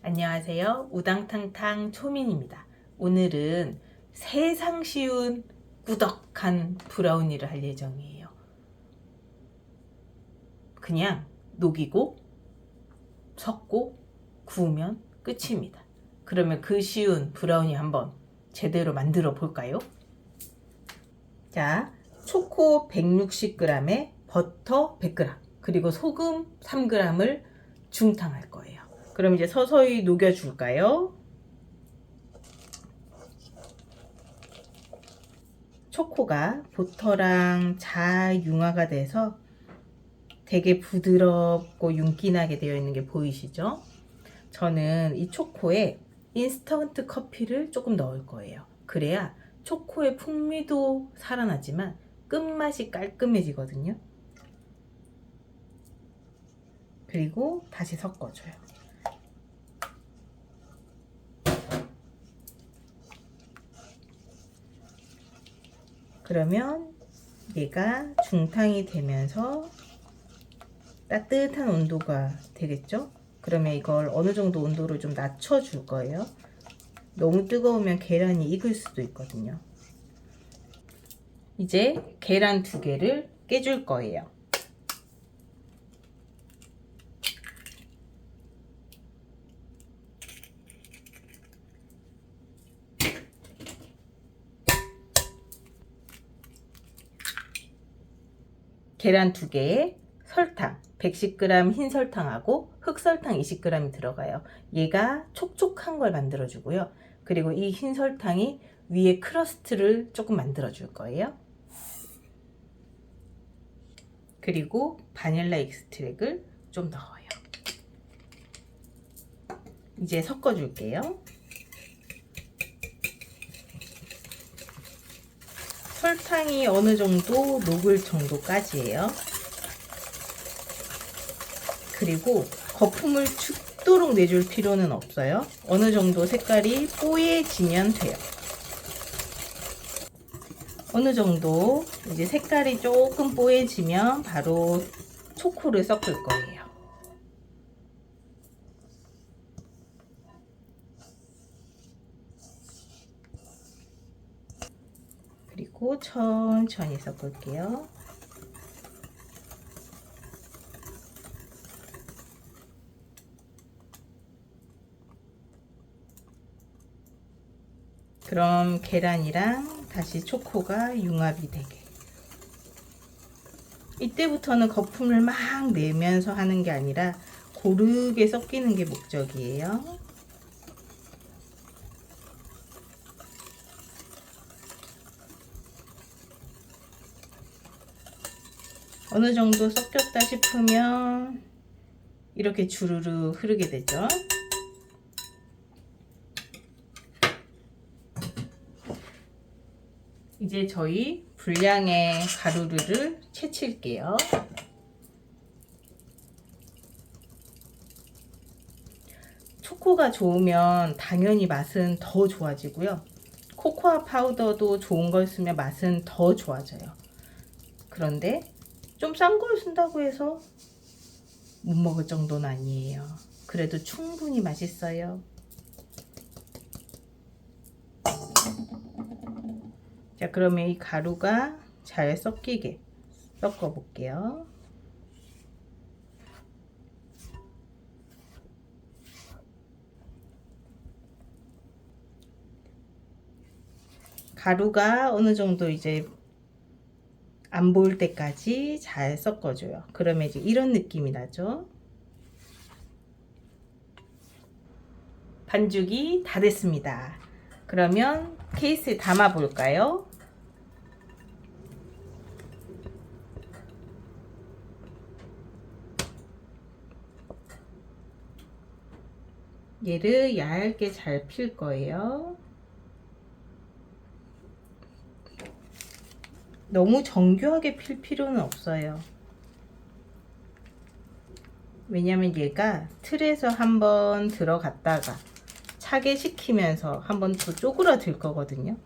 안녕하세요. 우당탕탕 초민입니다. 오늘은 세상 쉬운 꾸덕한 브라우니를 할 예정이에요. 그냥 녹이고 섞고 구우면 끝입니다. 그러면 그 쉬운 브라우니 한번 제대로 만들어 볼까요? 자, 초코 160g에 버터 100g 그리고 소금 3g을 중탕할 거예요. 그럼 이제 서서히 녹여줄까요? 초코가 버터랑 잘 융화가 돼서 되게 부드럽고 윤기나게 되어 있는 게 보이시죠? 저는 이 초코에 인스턴트 커피를 조금 넣을 거예요. 그래야 초코의 풍미도 살아나지만 끝맛이 깔끔해지거든요. 그리고 다시 섞어줘요. 그러면 얘가 중탕이 되면서 따뜻한 온도가 되겠죠? 그러면 이걸 어느 정도 온도를 좀 낮춰줄 거예요. 너무 뜨거우면 계란이 익을 수도 있거든요. 이제 계란 2개를 깨줄 거예요. 계란 2개에 설탕 110g 흰 설탕하고 흑설탕 20g이 들어가요. 얘가 촉촉한 걸 만들어 주고요. 그리고 이 흰 설탕이 위에 크러스트를 조금 만들어 줄 거예요. 그리고 바닐라 익스트랙을 좀 넣어요. 이제 섞어 줄게요. 설탕이 어느 정도 녹을 정도까지예요. 그리고 거품을 죽도록 내줄 필요는 없어요. 어느 정도 색깔이 뽀얘지면 돼요. 어느 정도 이제 색깔이 조금 뽀얘지면 바로 초코를 섞을 거예요. 그리고 천천히 섞을게요. 그럼 계란이랑 다시 초코가 융합이 되게. 이때부터는 거품을 막 내면서 하는 게 아니라 고르게 섞이는 게 목적이에요. 어느 정도 섞였다 싶으면 이렇게 주르르 흐르게 되죠. 이제 저희 분량의 가루를 채칠게요. 초코가 좋으면 당연히 맛은 더 좋아지고요. 코코아 파우더도 좋은 걸 쓰면 맛은 더 좋아져요. 그런데 좀 싼 걸 쓴다고 해서 못 먹을 정도는 아니에요. 그래도 충분히 맛있어요. 자, 그러면 이 가루가 잘 섞이게 섞어 볼게요. 가루가 어느 정도 이제 안 보일 때까지 잘 섞어줘요. 그러면 이제 이런 느낌이 나죠. 반죽이 다 됐습니다. 그러면 케이스에 담아 볼까요? 얘를 얇게 잘 필 거예요. 너무 정교하게 필 필요는 없어요. 왜냐면 얘가 틀에서 한번 들어갔다가 차게 식히면서 한번 더 쪼그라들 거거든요.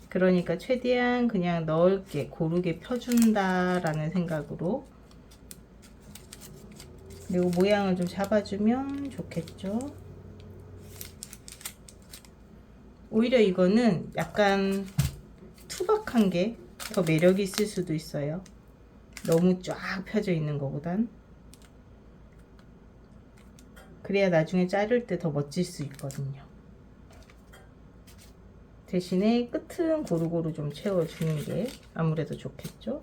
그러니까 최대한 그냥 넓게 고르게 펴준다라는 생각으로. 그리고 모양을 좀 잡아주면 좋겠죠. 오히려 이거는 약간 투박한 게 더 매력이 있을 수도 있어요. 너무 쫙 펴져 있는 것보단. 그래야 나중에 자를 때 더 멋질 수 있거든요. 대신에 끝은 고루고루 좀 채워주는 게 아무래도 좋겠죠.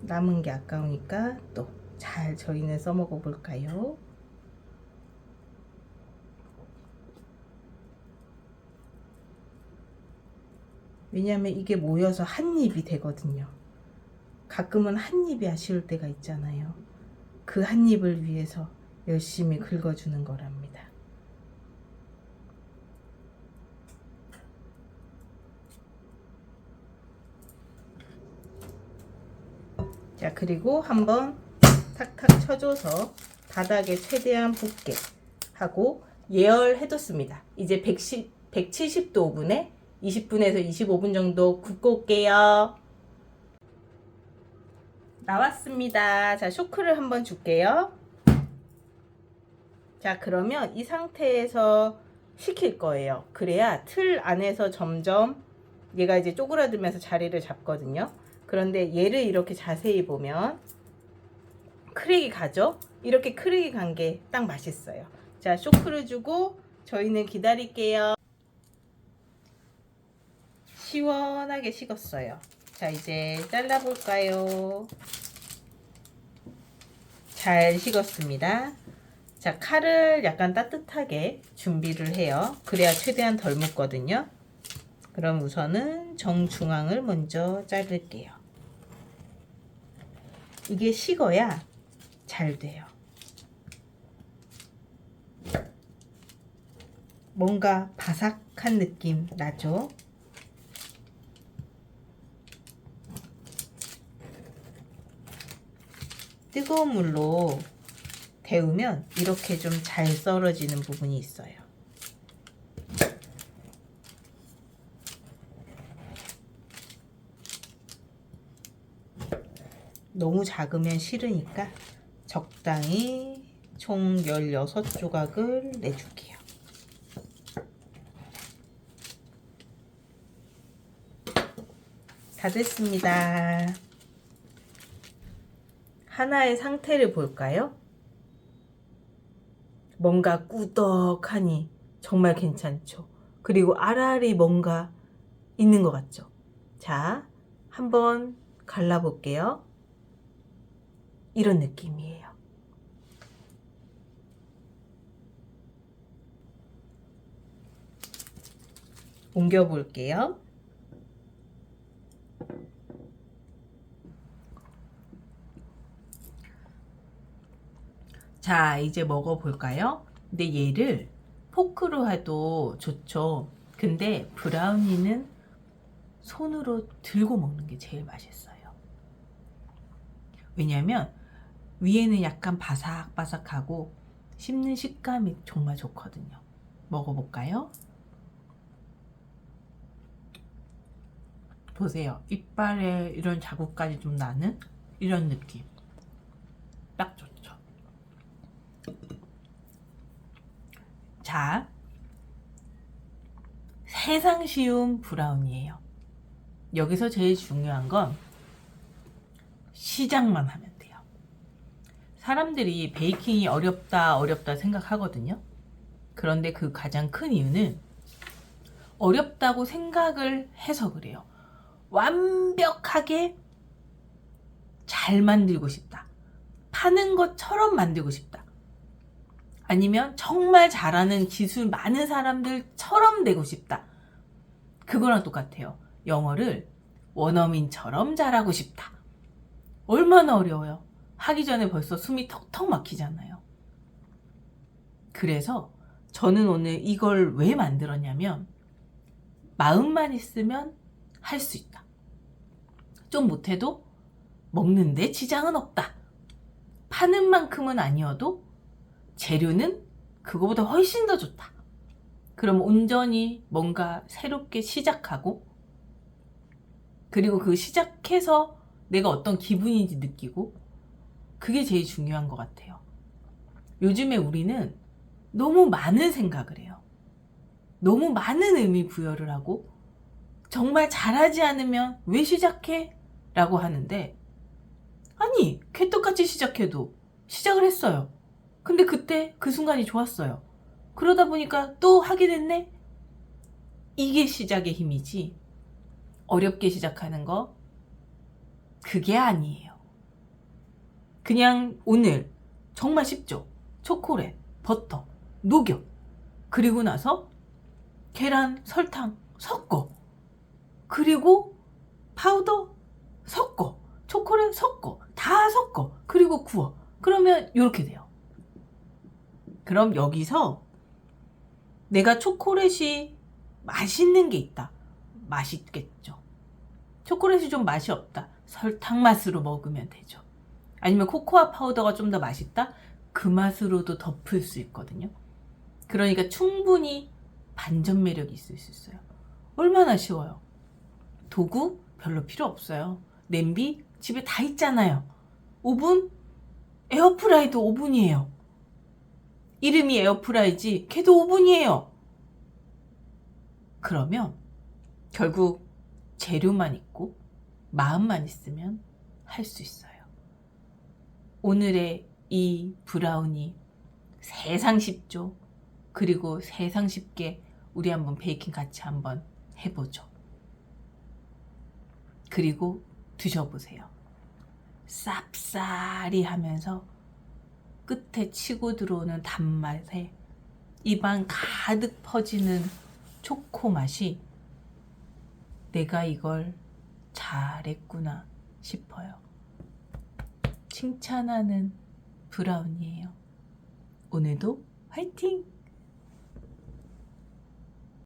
남은 게 아까우니까 또 잘 저희는 써먹어 볼까요? 왜냐하면 이게 모여서 한 입이 되거든요. 가끔은 한 입이 아쉬울 때가 있잖아요. 그 한 입을 위해서 열심히 긁어주는 거랍니다. 자, 그리고 한번 탁탁 쳐줘서 바닥에 최대한 붙게 하고 예열해뒀습니다. 이제 170도 오븐에 20분에서 25분 정도 굽고 올게요. 나왔습니다. 자, 쇼크를 한번 줄게요. 자, 그러면 이 상태에서 식힐 거예요. 그래야 틀 안에서 점점 얘가 이제 쪼그라들면서 자리를 잡거든요. 그런데 얘를 이렇게 자세히 보면 크랙이 가죠? 이렇게 크랙이 간 게 딱 맛있어요. 자, 쇼크를 주고 저희는 기다릴게요. 시원하게 식었어요. 자, 이제 잘라볼까요? 잘 식었습니다. 자, 칼을 약간 따뜻하게 준비를 해요. 그래야 최대한 덜 묻거든요. 그럼 우선은 정중앙을 먼저 자를게요. 이게 식어야 잘 돼요. 뭔가 바삭한 느낌 나죠? 뜨거운 물로 데우면 이렇게 좀 잘 썰어지는 부분이 있어요. 너무 작으면 싫으니까 적당히 총 16조각을 내줄게요. 다 됐습니다. 하나의 상태를 볼까요? 뭔가 꾸덕하니 정말 괜찮죠. 그리고 알알이 뭔가 있는 것 같죠. 자, 한번 갈라볼게요. 이런 느낌이에요. 옮겨 볼게요. 자, 이제 먹어볼까요? 근데 얘를 포크로 해도 좋죠. 근데 브라우니는 손으로 들고 먹는 게 제일 맛있어요. 왜냐면 위에는 약간 바삭바삭하고 씹는 식감이 정말 좋거든요. 먹어볼까요? 보세요. 이빨에 이런 자국까지 좀 나는 이런 느낌. 딱 좋죠. 자, 세상 쉬운 브라운이에요. 여기서 제일 중요한 건 시작만 하면 돼요. 사람들이 베이킹이 어렵다 생각하거든요. 그런데 그 가장 큰 이유는 어렵다고 생각을 해서 그래요. 완벽하게 잘 만들고 싶다. 파는 것처럼 만들고 싶다. 아니면 정말 잘하는 기술 많은 사람들처럼 되고 싶다. 그거랑 똑같아요. 영어를 원어민처럼 잘하고 싶다. 얼마나 어려워요. 하기 전에 벌써 숨이 턱턱 막히잖아요. 그래서 저는 오늘 이걸 왜 만들었냐면 마음만 있으면 할 수 있다. 좀 못해도 먹는데 지장은 없다. 파는 만큼은 아니어도 재료는 그거보다 훨씬 더 좋다. 그럼 온전히 뭔가 새롭게 시작하고 그리고 그 시작해서 내가 어떤 기분인지 느끼고 그게 제일 중요한 것 같아요. 요즘에 우리는 너무 많은 생각을 해요. 너무 많은 의미 부여를 하고 정말 잘하지 않으면 왜 시작해? 라고 하는데 아니 개떡같이 시작해도 시작을 했어요. 근데 그때 그 순간이 좋았어요. 그러다 보니까 또 하게 됐네? 이게 시작의 힘이지 어렵게 시작하는 거 그게 아니에요. 그냥 오늘 정말 쉽죠? 초콜릿, 버터, 녹여 그리고 나서 계란, 설탕 섞어 그리고 파우더 섞어 초콜릿 섞어 다 섞어 그리고 구워 그러면 이렇게 돼요. 그럼 여기서 내가 초콜릿이 맛있는 게 있다. 맛있겠죠. 초콜릿이 좀 맛이 없다. 설탕 맛으로 먹으면 되죠. 아니면 코코아 파우더가 좀 더 맛있다? 그 맛으로도 덮을 수 있거든요. 그러니까 충분히 반전 매력이 있을 수 있어요. 얼마나 쉬워요. 도구 별로 필요 없어요. 냄비 집에 다 있잖아요. 오븐? 에어프라이도 오븐이에요. 이름이 에어프라이지 걔도 오븐이에요. 그러면 결국 재료만 있고 마음만 있으면 할 수 있어요. 오늘의 이 브라우니 세상 쉽죠. 그리고 세상 쉽게 우리 한번 베이킹 같이 한번 해보죠. 그리고 드셔보세요. 쌉싸리 하면서 끝에 치고 들어오는 단맛에 입안 가득 퍼지는 초코 맛이 내가 이걸 잘했구나 싶어요. 칭찬하는 브라운이에요. 오늘도 화이팅!